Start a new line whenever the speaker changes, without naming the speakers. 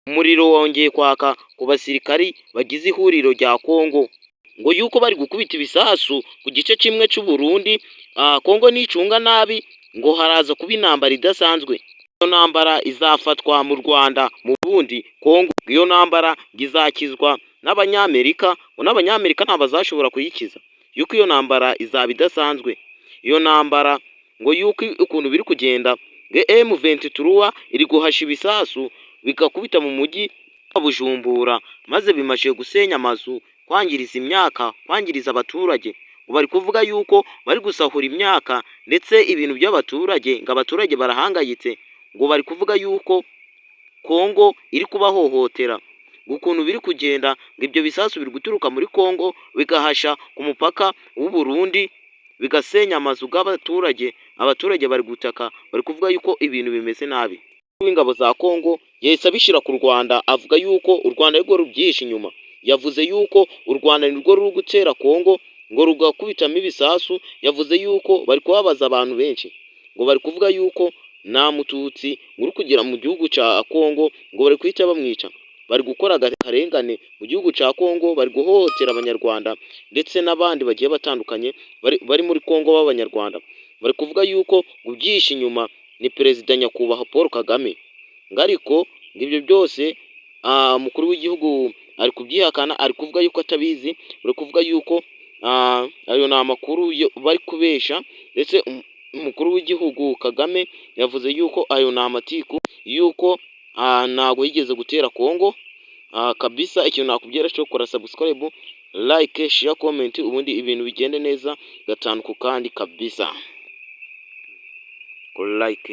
umuriro wongeye kwaka ku basirikari bagize ihuriro rya Kongo, ngo yuko bari gukubita ibisasu ku gice kimwe cy'u Burundi, Kongo nicunga nabi ngo haraza kuba intambara idasanzwe. Iyo ntambara izafatwa mu Rwanda, mu Burundi, Kongo. Iyo ntambara izakizwa n'Abanyamerika, ngo n'Abanyamerika ntibazashobora kuyikiza, yuko iyo ntambara izaba idasanzwe. Iyo ntambara ngo yuko ukuntu biri kugenda, ngo M23 iri guhasha ibisasu bigakubita mu mujyi wa Bujumbura, maze bimaze gusenya amazu, kwangiriza imyaka, kwangiriza abaturage. Ngo bari kuvuga yuko bari gusahura imyaka ndetse ibintu by'abaturage, ngo abaturage barahangayitse, ngo bari kuvuga yuko Kongo iri kubahohotera. Ngo ukuntu biri kugenda, ngo ibyo bisasu biri guturuka muri Kongo bigahasha ku mupaka w'u Burundi, bigasenya amazu y'abaturage. Abaturage bari gutaka, bari kuvuga yuko ibintu bimeze nabi. W'ingabo za Kongo yahise abishyira ku Rwanda, avuga yuko u Rwanda arirwo rubyihishe inyuma. Yavuze yuko u Rwanda nirwo ruri gutera Kongo ngo rugakubitamo ibisasu. Yavuze yuko bari kubabaza abantu benshi, ngo bari kuvuga yuko nta mututsi uri kugera mu gihugu cya Kongo, ngo bari guhita bamwica. Bari gukora akarengane mu gihugu cya Kongo, bari guhohotera Abanyarwanda ndetse n'abandi bagiye batandukanye bari muri Kongo b'Abanyarwanda. Bari kuvuga yuko ubyihishe inyuma ni Perezida Nyakubahwa Paul Kagame. Ngo ariko ngo ibyo byose umukuru w'igihugu ari kubyihakana, ari kuvuga yuko atabizi. Bari kuvuga yuko ayo ni amakuru bari kubesha, ndetse umukuru w'igihugu Kagame yavuze yuko ayo ni amatiku, yuko ntabwo yigeze gutera Kongo kabisa. Ikintu nakubwira cyo kora subscribe, like, share, comment, ubundi ibintu bigende neza gatanu ku kandi kabisa. Like.